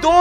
2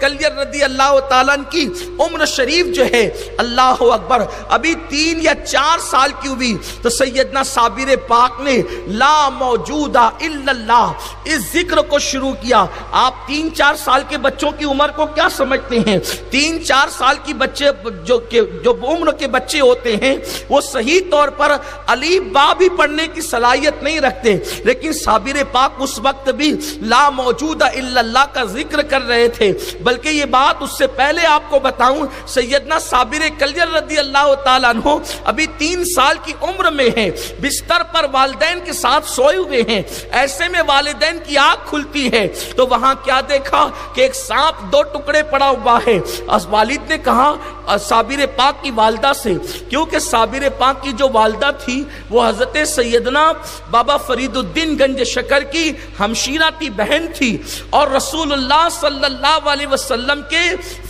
clear رضی اللہ تعالیٰ کی عمر شریف جو ہے اللہ اکبر ابھی 3 یا 4 سال کی ہوئی تو سیدنا صابر پاک نے لا موجود الا اللہ اس ذکر کو شروع کیا۔ آپ 3-4 سال کے بچوں کی عمر کو کیا سمجھتے ہیں؟ 3-4 سال کی بچے جو عمر کے بچے ہوتے ہیں وہ صحیح طور پر الف با بھی پڑھنے کی صلاحیت نہیں رکھتے، لیکن صابر پاک اس وقت بھی لا موجود الا اللہ کا ذکر کر رہے تھے۔ بلکہ یہ بات اس سے پہلے آپ کو بتاؤں، سیدنا صابر کلیر رضی اللہ تعالیٰ عنہ ابھی 3 سال کی عمر میں ہیں، بستر پر والدین کے ساتھ سوئے ہوئے ہیں، ایسے میں والدین کی آنکھ کھلتی ہے تو وہاں کیا دیکھا کہ ایک سانپ 2 ٹکڑے پڑا ہوا ہے۔ والد نے کہا صابر پاک کی والدہ سے، کیونکہ صابر پاک کی جو والدہ تھی وہ حضرت سیدنا بابا فرید الدین گنج شکر کی ہمشیرہ کی بہن تھی، اور رسول اللہ صلی اللہ علیہ وسلم کے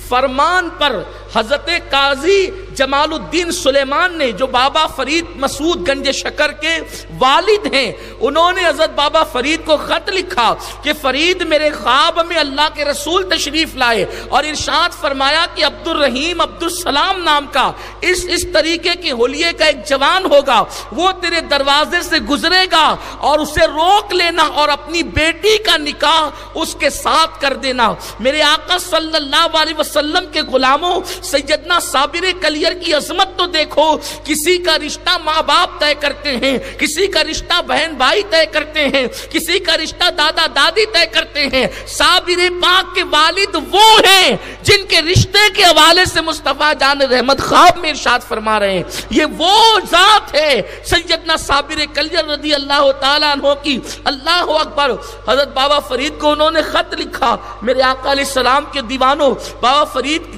فرمان پر حضرت قاضی جمال الدین سلیمان نے جو بابا فرید مسعود گنج شکر کے والد ہیں، انہوں نے حضرت بابا فرید کو خط لکھا کہ فرید میرے خواب میں اللہ کے رسول تشریف لائے اور ارشاد فرمایا کہ عبد الرحیم عبد السلام نام کا اس طریقے کے حلیے کا ایک جوان ہوگا، وہ تیرے دروازے سے گزرے گا اور اسے روک لینا اور اپنی بیٹی کا نکاح اس کے ساتھ کر دینا۔ میرے آقا صلی اللہ علیہ وسلم کے غلاموں، سیدنا صابر کلیر کی عظمت تو دیکھو، کسی کا رشتہ ماں باپ طے کرتے ہیں، کسی کا رشتہ بہن بھائی طے کرتے ہیں، کسی کا رشتہ دادا دادی طے کرتے ہیں۔ صابر پاک کے والد وہ ہیں جن کے رشتے کے حوالے سے مصطفیٰ جان رحمت خواب میں ارشاد فرما رہے ہیں، یہ وہ ذات ہے سیدنا صابر کلیر رضی اللہ تعالیٰ عنہ کی۔ اللہ اکبر، حضرت بابا فرید کو انہوں نے خط لکھا، میرے آقا علیہ السلام کے دیوانوں، بابا فرید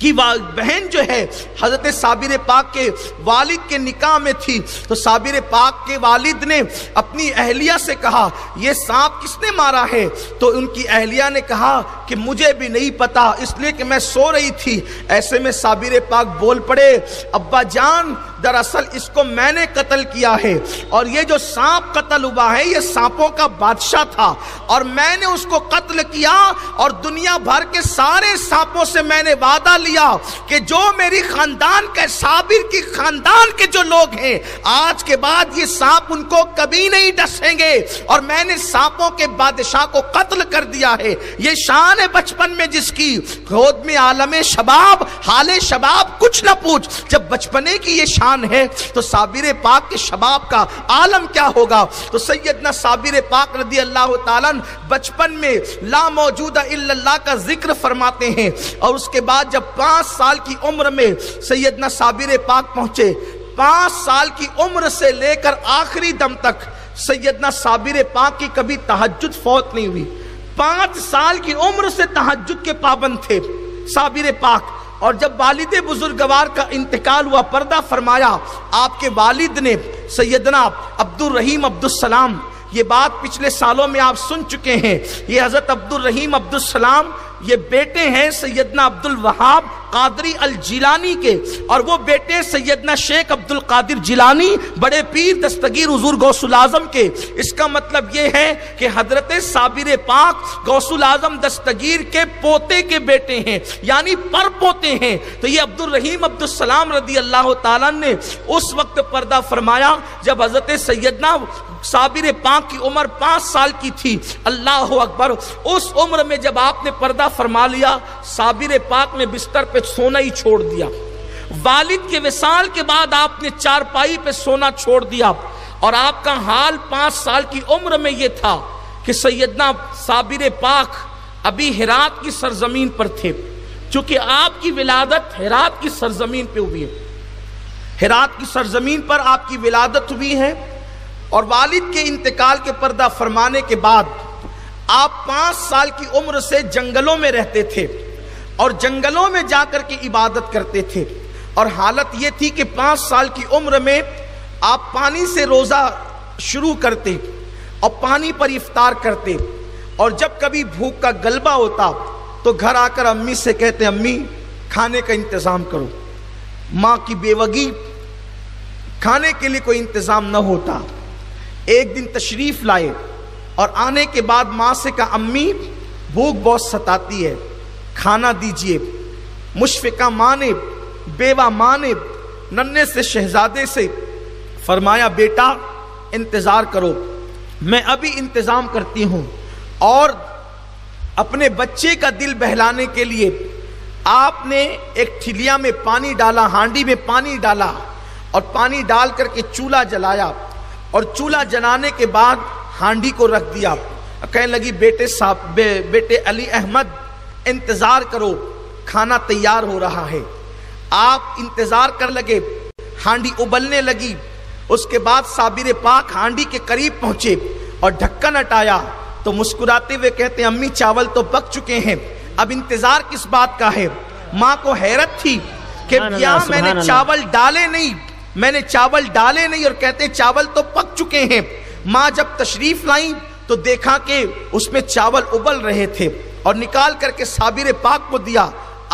کی بہن جو ہے حضرت صابر پاک کے والد کے نکاح میں تھی، تو صابر پاک کے والد نے اپنی اہلیہ سے کہا یہ سانپ کس نے مارا ہے؟ تو ان کی اہلیہ نے کہا کہ مجھے بھی نہیں پتا، اس لیے کہ میں سو رہی تھی۔ ایسے میں صابر پاک بول پڑے ابا جان دراصل اس کو میں نے قتل کیا ہے، اور یہ جو سانپ قتل ہوا ہے یہ سانپوں کا بادشاہ تھا، اور میں نے اس کو قتل کیا، اور دنیا بھر کے سارے سانپوں سے میں نے وعدہ لیا کہ جو میری خاندان کے صابر کی خاندان کے جو لوگ ہیں آج کے بعد یہ سانپ ان کو کبھی نہیں ڈسیں گے، اور میں نے سانپوں کے بادشاہ کو قتل کر دیا ہے۔ یہ شان ہے بچپن میں جس کی، خود میں عالم شباب حال شباب کچھ نہ پوچھ، جب بچپنے کی یہ شان ہے تو صابر پاک کے شباب کا عالم کیا ہوگا۔ تو سیدنا صابر پاک رضی اللہ تعالیٰ بچپن میں لا موجود الا اللہ کا ذکر فرماتے ہیں، اور اس کے بعد جب 5 سال کی عمر میں سیدنا صابر پاک پہنچے، 5 سال کی عمر سے لے کر آخری دم تک سیدنا صابر پاک کی کبھی تہجد فوت نہیں ہوئی۔ 5 سال کی عمر سے تہجد کے پابند تھے صابر پاک، اور جب والد بزرگوار کا انتقال ہوا، پردہ فرمایا، آپ کے والد نے سیدنا عبد الرحیم عبد السلام، یہ بات پچھلے سالوں میں آپ سن چکے ہیں، یہ حضرت عبد الرحیم عبد السلام یہ بیٹے ہیں سیدنا عبد الوہاب قادری الجیلانی کے، اور وہ بیٹے سیدنا شیخ عبد القادر جیلانی بڑے پیر دستگیر حضور غوث الاعظم کے۔ اس کا مطلب یہ ہے کہ حضرت صابر پاک غوث الاعظم دستگیر کے پوتے کے بیٹے ہیں، یعنی پر پوتے ہیں۔ تو یہ عبد الرحیم عبد السلام رضی اللہ تعالیٰ نے اس وقت پردہ فرمایا جب حضرت سیدنا صابر پاک کی عمر 5 سال کی تھی۔ اللہ اکبر، اس عمر میں جب آپ نے پردہ فرما لیا، صابر پاک نے بستر پہ سونا ہی چھوڑ دیا۔ والد کے وصال کے بعد آپ نے چارپائی پہ سونا چھوڑ دیا، اور آپ کا حال 5 سال کی عمر میں یہ تھا کہ سیدنا صابر پاک ابھی ہرات کی سرزمین پر تھے، چونکہ آپ کی ولادت ہرات کی سرزمین پہ ہوئی ہے، ہرات کی سرزمین پر آپ کی ولادت ہوئی ہے، اور والد کے انتقال کے پردہ فرمانے کے بعد آپ 5 سال کی عمر سے جنگلوں میں رہتے تھے، اور جنگلوں میں جا کر کے عبادت کرتے تھے، اور حالت یہ تھی کہ 5 سال کی عمر میں آپ پانی سے روزہ شروع کرتے اور پانی پر افطار کرتے، اور جب کبھی بھوک کا غلبہ ہوتا تو گھر آ کر امی سے کہتے امی کھانے کا انتظام کرو۔ ماں کی بیوگی، کھانے کے لیے کوئی انتظام نہ ہوتا۔ ایک دن تشریف لائے اور آنے کے بعد ماں سے کہا امی بھوک بہت ستاتی ہے، کھانا دیجئے۔ مشفقہ ماں نے بیوہ ماں نے ننھے سے شہزادے سے فرمایا بیٹا انتظار کرو، میں ابھی انتظام کرتی ہوں۔ اور اپنے بچے کا دل بہلانے کے لیے آپ نے ایک ٹھلیا میں پانی ڈالا، ہانڈی میں پانی ڈالا اور پانی ڈال کر کے چولہا جلایا، اور چولہا جلانے کے بعد ہانڈی کو رکھ دیا۔ کہنے لگی بیٹے علی احمد انتظار کرو، کھانا تیار ہو رہا ہے۔ آپ انتظار کر لگے، ہانڈی ابلنے لگی۔ اس کے بعد صابر پاک ہانڈی کے قریب پہنچے اور ڈھکن ہٹایا تو مسکراتے ہوئے کہتے ہیں امی چاول تو پک چکے ہیں، اب انتظار کس بات کا ہے؟ ماں کو حیرت تھی کہ کیا میں نے چاول ڈالے نہیں، میں نے چاول ڈالے نہیں، اور کہتے چاول تو پک چکے ہیں۔ ماں جب تشریف لائیں تو دیکھا کہ اس میں چاول ابل رہے تھے، اور نکال کر کے صابر پاک کو دیا۔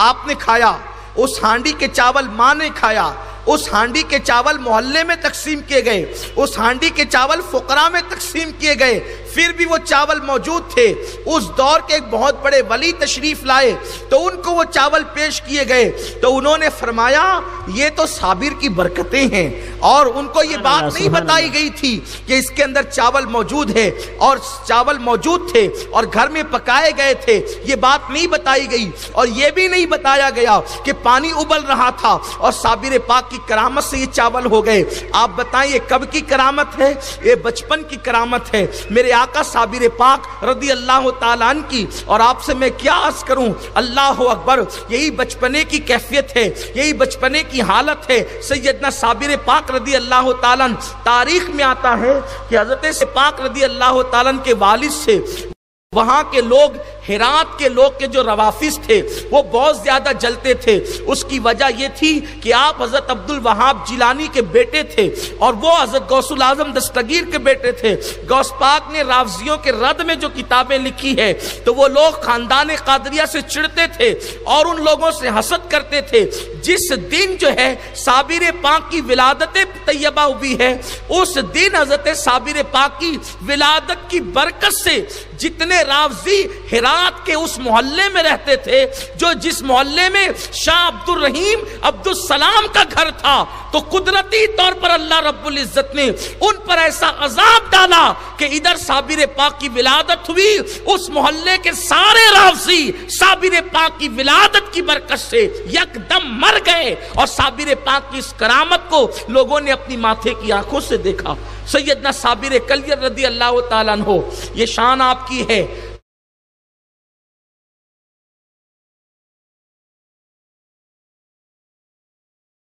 آپ نے کھایا، اس ہانڈی کے چاول ماں نے کھایا، اس ہانڈی کے چاول محلے میں تقسیم کیے گئے، اس ہانڈی کے چاول فقراء میں تقسیم کیے گئے۔ پھر بھی وہ چاول موجود تھے۔ اس دور کے ایک بہت بڑے ولی تشریف لائے تو ان کو وہ چاول پیش کیے گئے، تو انہوں نے فرمایا یہ تو صابر کی برکتیں ہیں، اور ان کو یہ بات نہیں بتائی گئی تھی کہ اس کے اندر چاول موجود ہے، اور چاول موجود تھے اور گھر میں پکائے گئے تھے، یہ بات نہیں بتائی گئی۔ اور یہ بھی نہیں بتایا گیا کہ پانی ابل رہا تھا اور صابر پاک کی کرامت سے یہ چاول ہو گئے۔ آپ بتائیں یہ کب کی کرامت ہے؟ یہ بچپن کی کرامت ہے میرے آقا صابر پاک رضی اللہ تعالیٰ عنہ کی۔ اور آپ سے میں کیا عرض کروں، اللہ اکبر، یہی بچپنے کی کیفیت ہے، یہی بچپنے کی حالت ہے۔ سیدنا صابر پاک رضی اللہ تعالیٰ عنہ، تاریخ میں آتا ہے کہ حضرت پاک رضی اللہ تعالیٰ عنہ کے والد سے وہاں کے لوگ، ہرات کے لوگ کے جو روافظ تھے وہ بہت زیادہ جلتے تھے۔ اس کی وجہ یہ تھی کہ آپ حضرت عبد الوہاب جیلانی کے بیٹے تھے اور وہ حضرت غوث الاعظم دستگیر کے بیٹے تھے۔ غوث پاک نے رافضیوں کے رد میں جو کتابیں لکھی ہے تو وہ لوگ خاندان قادریہ سے چڑھتے تھے اور ان لوگوں سے حسد کرتے تھے۔ جس دن جو ہے صابر پاک کی ولادت طیبہ ہوئی ہے، اس دن حضرت صابر پاک کی ولادت کی برکت سے جتنے رافضی ہرات کے اس محلے میں رہتے تھے، جو جس محلے میں شاہ عبد الرحیم عبد السلام کا گھر تھا، تو قدرتی طور پر اللہ رب العزت نے ان پر ایسا عذاب ڈالا کہ ادھر صابر پاک کی ولادت ہوئی، اس محلے کے سارے رافضی صابر پاک کی ولادت کی برکت سے یک دم مر گئے، اور صابر پاک کی اس کرامت کو لوگوں نے اپنی ماتھے کی آنکھوں سے دیکھا۔ سیدنا صابر کلیر رضی اللہ تعالیٰ عنہ، یہ شان آپ کی ہے